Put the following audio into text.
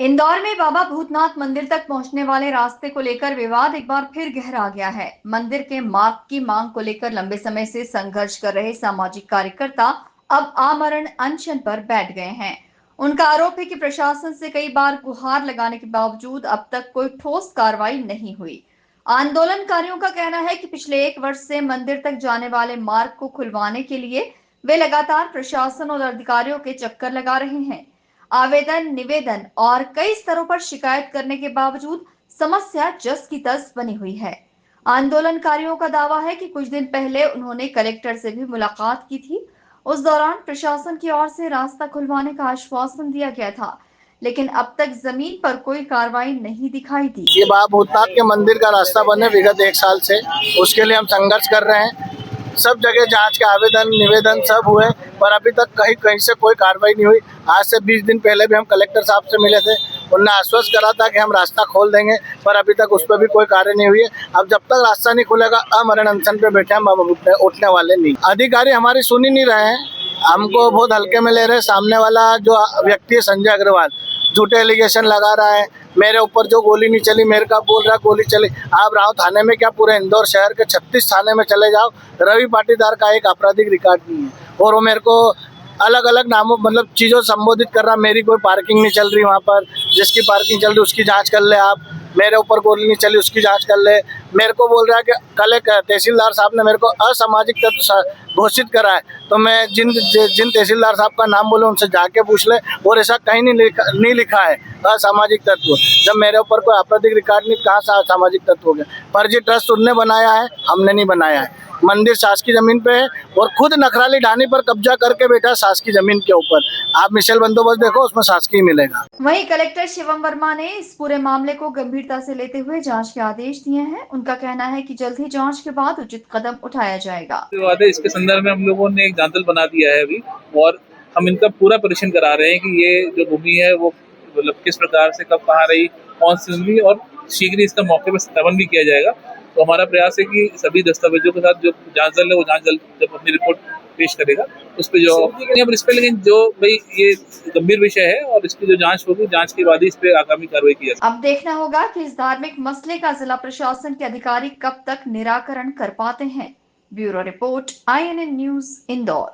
इंदौर में बाबा भूतनाथ मंदिर तक पहुंचने वाले रास्ते को लेकर विवाद एक बार फिर गहरा गया है। मंदिर के मार्ग की मांग को लेकर लंबे समय से संघर्ष कर रहे सामाजिक कार्यकर्ता अब आमरण अनशन पर बैठ गए हैं। उनका आरोप है कि प्रशासन से कई बार गुहार लगाने के बावजूद अब तक कोई ठोस कार्रवाई नहीं हुई। आंदोलनकारियों का कहना है कि पिछले 1 वर्ष से मंदिर तक जाने वाले मार्ग को खुलवाने के लिए वे लगातार प्रशासन और अधिकारियों के चक्कर लगा रहे हैं। आवेदन, निवेदन और कई स्तरों पर शिकायत करने के बावजूद समस्या जस की तस बनी हुई है। आंदोलनकारियों का दावा है कि कुछ दिन पहले उन्होंने कलेक्टर से भी मुलाकात की थी। उस दौरान प्रशासन की ओर से रास्ता खुलवाने का आश्वासन दिया गया था, लेकिन अब तक जमीन पर कोई कार्रवाई नहीं दिखाई दी। ये बाबा भूतनाथ के मंदिर का रास्ता बने विगत 1 साल से, उसके लिए हम संघर्ष कर रहे हैं। सब जगह जांच के आवेदन निवेदन सब हुए, पर अभी तक कहीं से कोई कार्रवाई नहीं हुई। आज से 20 दिन पहले भी हम कलेक्टर साहब से मिले थे, उन्होंने आश्वस्त करा था कि हम रास्ता खोल देंगे, पर अभी तक उस पर भी कोई कार्य नहीं हुई है। अब जब तक रास्ता नहीं खुलेगा अमरण अनशन पे बैठे हम, उठने वाले नहीं। अधिकारी हमारी सुन ही नहीं रहे हैं, हमको बहुत हल्के में ले रहे हैं। सामने वाला जो व्यक्ति है संजय अग्रवाल, झूठे एलिगेशन लगा रहा है। मेरे ऊपर जो गोली नहीं चली, मेरे का बोल रहा गोली चली। आप राव थाने में क्या, पूरे इंदौर शहर के 36 थाने में चले जाओ, रवि पाटीदार का एक आपराधिक रिकॉर्ड नहीं है। और वो मेरे को अलग अलग नामों मतलब चीज़ों संबोधित कर रहा। मेरी कोई पार्किंग नहीं चल रही वहाँ पर, जिसकी पार्किंग चल रही उसकी जांच कर ले आप। मेरे ऊपर गोली नहीं चली उसकी जांच कर ले। मेरे को बोल रहा है कि कल एक तहसीलदार साहब ने मेरे को असामाजिक तत्व घोषित करा है, तो मैं जिन तहसीलदार साहब का नाम बोले उनसे जाके पूछ ले, और ऐसा कहीं नहीं लिखा है असामाजिक तत्व। जब मेरे ऊपर कोई आपराधिक रिकॉर्ड नहीं, कहाँ से असामाजिक तत्व हो गया? फर्जी ट्रस्ट उनने बनाया है, हमने नहीं बनाया है। मंदिर शासकीय जमीन पे है और खुद नखराली ढाणी पर कब्जा करके बैठा शासकीय जमीन के ऊपर। आप मिशेल बंदोबस्त देखो, उसमें शासकीय मिलेगा। वहीं कलेक्टर शिवम वर्मा ने इस पूरे मामले को गंभीरता से लेते हुए जांच के आदेश दिए हैं। उनका कहना है कि जल्द ही जांच के बाद उचित कदम उठाया जाएगा। इसके संदर्भ में हम लोगों ने एक जांच दल बना दिया है अभी, और हम इनका पूरा परीक्षण करा रहे हैं कि ये जो भूमि है वो मतलब किस प्रकार से कब कहाँ रही, कौन सी भूमि, और शीघ्र इसका मौके पर सत्यापन भी किया जाएगा। तो हमारा प्रयास है कि सभी दस्तावेजों के साथ जो जांच दल है वो जांच दल जब अपनी रिपोर्ट पेश करेगा उस पर जो इस पे, लेकिन जो भाई ये गंभीर विषय है और इसकी जो जांच होगी, जांच के बाद ही इस पे आगामी कार्रवाई की जाएगी। अब देखना होगा कि इस धार्मिक मसले का जिला प्रशासन के अधिकारी कब तक निराकरण कर पाते हैं। Bureau report, INN news, Indore.